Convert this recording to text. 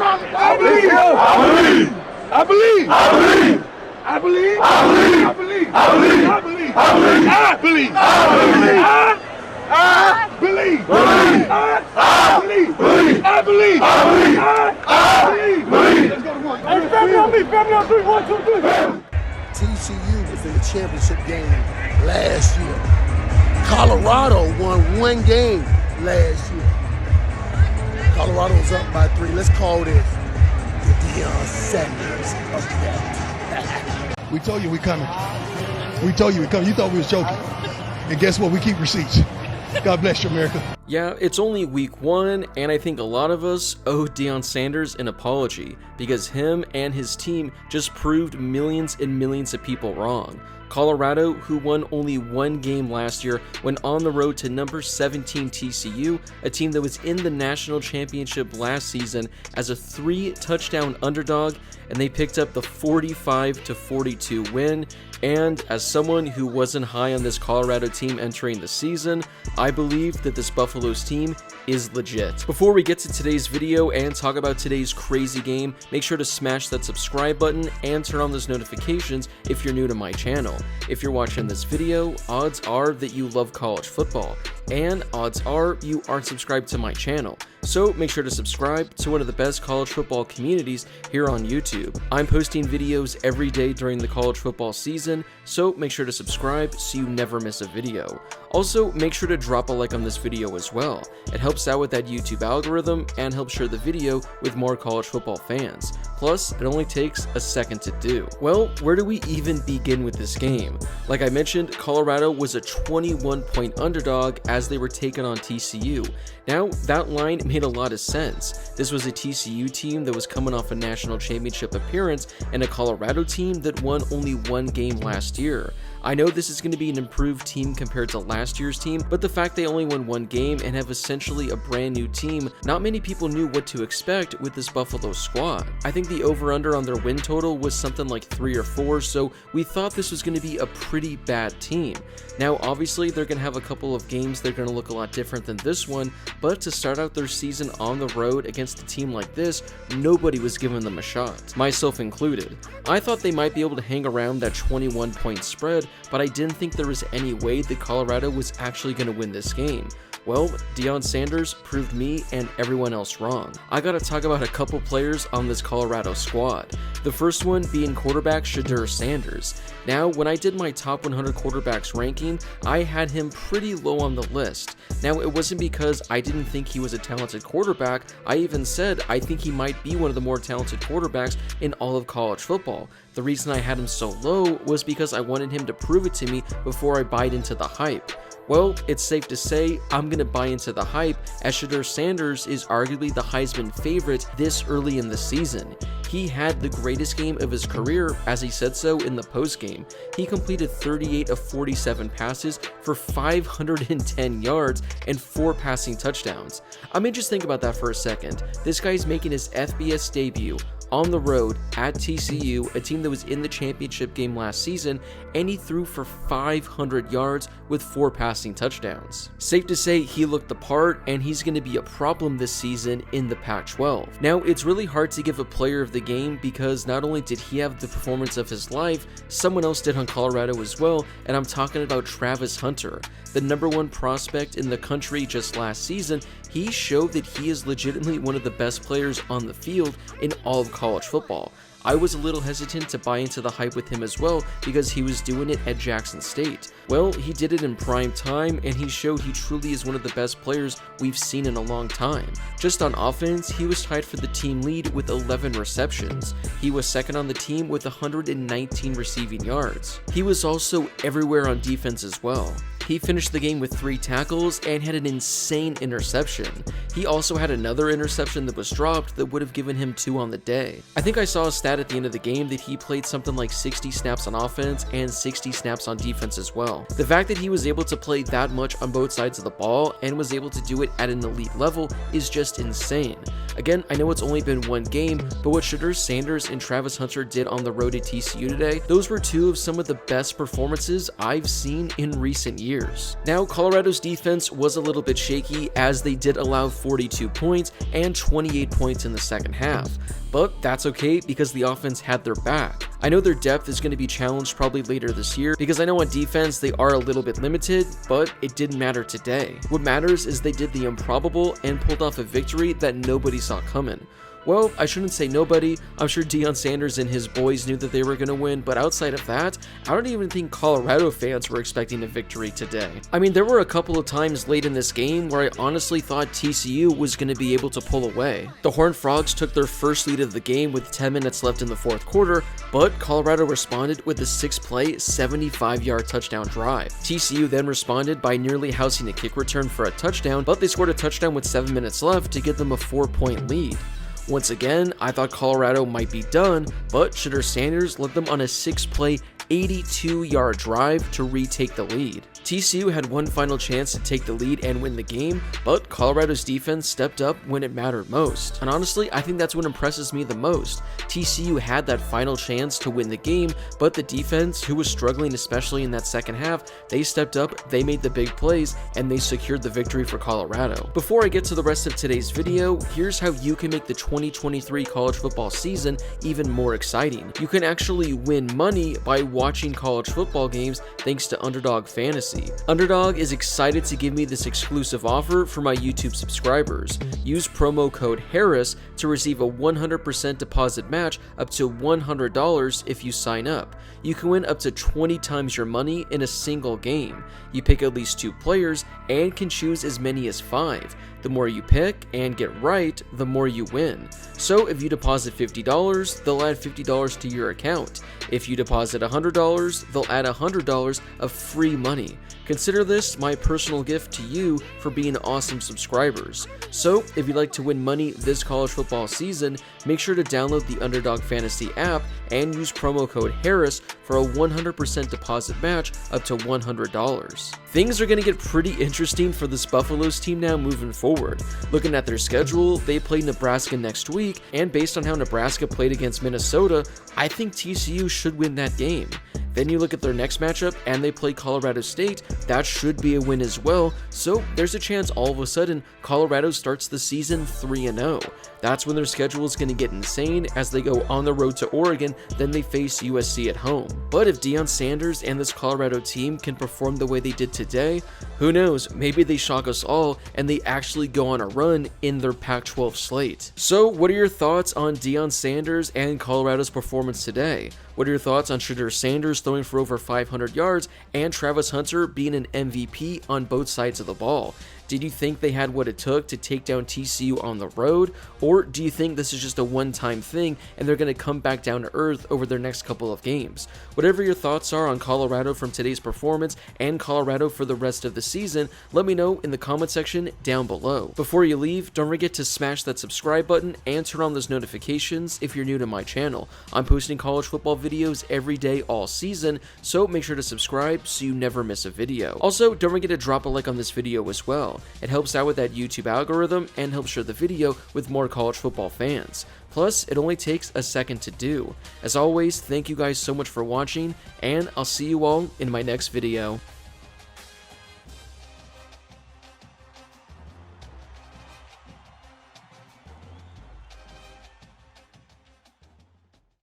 I believe. I believe. I believe. I believe. I believe. I believe. I believe. I believe. I believe. I believe. I believe. I believe. I believe. I believe. Let's go to one. Hey, family on me. Family on 3. 1, 2, 3. TCU was in the championship game last year. Colorado won 1 game last year. Colorado was up by 3. Let's call this the Deion Sanders of that. We told you we coming. We told you we coming. You thought we was joking. And guess what? We keep receipts. God bless you, America. Yeah, it's only week 1, and I think a lot of us owe Deion Sanders an apology because him and his team just proved millions and millions of people wrong. Colorado, who won only 1 game last year, went on the road to number 17 TCU, a team that was in the national championship last season as a 3-touchdown underdog, and they picked up the 45-42 win. And as someone who wasn't high on this Colorado team entering the season, I believe that this Buffaloes team is legit. Before we get to today's video and talk about today's crazy game, make sure to smash that subscribe button and turn on those notifications if you're new to my channel. If you're watching this video, odds are that you love college football, and odds are you aren't subscribed to my channel. So make sure to subscribe to one of the best college football communities here on YouTube. I'm posting videos every day during the college football season, so make sure to subscribe so you never miss a video. Also, make sure to drop a like on this video as well. It helps out with that YouTube algorithm and helps share the video with more college football fans. Plus, it only takes a second to do. Well, where do we even begin with this game? Like I mentioned, Colorado was a 21-point underdog as they were taking on TCU. Now, that line made a lot of sense. This was a TCU team that was coming off a national championship appearance and a Colorado team that won only 1 game last year. I know this is going to be an improved team compared to last year's team, but the fact they only won 1 game and have essentially a brand new team, not many people knew what to expect with this Buffalo squad. I think the over-under on their win total was something like 3 or 4, so we thought this was going to be a pretty bad team. Now, obviously, they're going to have a couple of games that are going to look a lot different than this one, but to start out their season on the road against a team like this, nobody was giving them a shot, myself included. I thought they might be able to hang around that 21-point spread, but I didn't think there was any way that Colorado was actually going to win this game. Well, Deion Sanders proved me and everyone else wrong. I gotta talk about a couple players on this Colorado squad. The first one being quarterback Deion Sanders. Now, when I did my top 100 quarterbacks ranking, I had him pretty low on the list. Now, it wasn't because I didn't think he was a talented quarterback. I even said I think he might be one of the more talented quarterbacks in all of college football. The reason I had him so low was because I wanted him to prove it to me before I bite into the hype. Well, it's safe to say I'm going to buy into the hype, as Deion Sanders is arguably the Heisman favorite this early in the season. He had the greatest game of his career, as he said so in the postgame. He completed 38 of 47 passes for 510 yards and 4 passing touchdowns. I mean, just think about that for a second. This guy's making his FBS debut on the road at TCU, a team that was in the championship game last season, and he threw for 500 yards with 4 passing touchdowns. Safe to say he looked the part, and he's going to be a problem this season in the Pac-12. Now, it's really hard to give a player of the game because not only did he have the performance of his life, someone else did on Colorado as well, and I'm talking about Travis Hunter. The #1 prospect in the country just last season, he showed that he is legitimately one of the best players on the field in all of college football. I was a little hesitant to buy into the hype with him as well because he was doing it at Jackson State. Well, he did it in prime time, and he showed he truly is one of the best players we've seen in a long time. Just on offense, he was tied for the team lead with 11 receptions. He was second on the team with 119 receiving yards. He was also everywhere on defense as well. He finished the game with 3 tackles and had an insane interception. He also had another interception that was dropped that would have given him 2 on the day. I think I saw a stat at the end of the game that he played something like 60 snaps on offense and 60 snaps on defense as well. The fact that he was able to play that much on both sides of the ball and was able to do it at an elite level is just insane. Again, I know it's only been 1 game, but what Deion Sanders and Travis Hunter did on the road at TCU today, those were 2 of some of the best performances I've seen in recent years. years. Now, Colorado's defense was a little bit shaky as they did allow 42 points and 28 points in the second half, but that's okay because the offense had their back. I know their depth is going to be challenged probably later this year because I know on defense they are a little bit limited, but it didn't matter today. What matters is they did the improbable and pulled off a victory that nobody saw coming. Well, I shouldn't say nobody. I'm sure Deion Sanders and his boys knew that they were going to win, but outside of that, I don't even think Colorado fans were expecting a victory today. I mean, there were a couple of times late in this game where I honestly thought TCU was going to be able to pull away. The Horned Frogs took their first lead of the game with 10 minutes left in the fourth quarter, but Colorado responded with a 6-play, 75-yard touchdown drive. TCU then responded by nearly housing a kick return for a touchdown, but they scored a touchdown with 7 minutes left to give them a 4-point lead. Once again, I thought Colorado might be done, but Shedeur Sanders led them on a 6-play, 82-yard drive to retake the lead. TCU had one final chance to take the lead and win the game, but Colorado's defense stepped up when it mattered most. And honestly, I think that's what impresses me the most. TCU had that final chance to win the game, but the defense, who was struggling especially in that second half, they stepped up, they made the big plays, and they secured the victory for Colorado. Before I get to the rest of today's video, here's how you can make the 2023 college football season even more exciting. You can actually win money by watching college football games thanks to Underdog Fantasy. Underdog is excited to give me this exclusive offer for my YouTube subscribers. Use promo code Harris to receive a 100% deposit match up to $100 if you sign up. You can win up to 20 times your money in a single game. You pick at least 2 players and can choose as many as 5. The more you pick and get right, the more you win. So if you deposit $50, they'll add $50 to your account. If you deposit $100, they'll add $100 of free money. Consider this my personal gift to you for being awesome subscribers. So if you'd like to win money this college football season, make sure to download the Underdog Fantasy app and use promo code Harris for a 100% deposit match up to $100. Things are going to get pretty interesting for this Buffaloes team now moving forward. Looking at their schedule, they play Nebraska next week, and based on how Nebraska played against Minnesota, I think TCU should win that game. Then you look at their next matchup and they play Colorado State. That should be a win as well, so there's a chance all of a sudden Colorado starts the season 3-0. That's when their schedule is going to get insane as they go on the road to Oregon, then they face USC at home. But if Deion Sanders and this Colorado team can perform the way they did today, who knows, maybe they shock us all and they actually go on a run in their Pac-12 slate. So what are your thoughts on Deion Sanders and Colorado's performance today? What are your thoughts on Shedeur Sanders throwing for over 500 yards and Travis Hunter being an MVP on both sides of the ball? Did you think they had what it took to take down TCU on the road? Or do you think this is just a one-time thing and they're going to come back down to earth over their next couple of games? Whatever your thoughts are on Colorado from today's performance and Colorado for the rest of the season, let me know in the comment section down below. Before you leave, don't forget to smash that subscribe button and turn on those notifications if you're new to my channel. I'm posting college football videos every day all season, so make sure to subscribe so you never miss a video. Also, don't forget to drop a like on this video as well. It helps out with that YouTube algorithm and helps share the video with more college football fans. Plus, it only takes a second to do. As always, thank you guys so much for watching, and I'll see you all in my next video.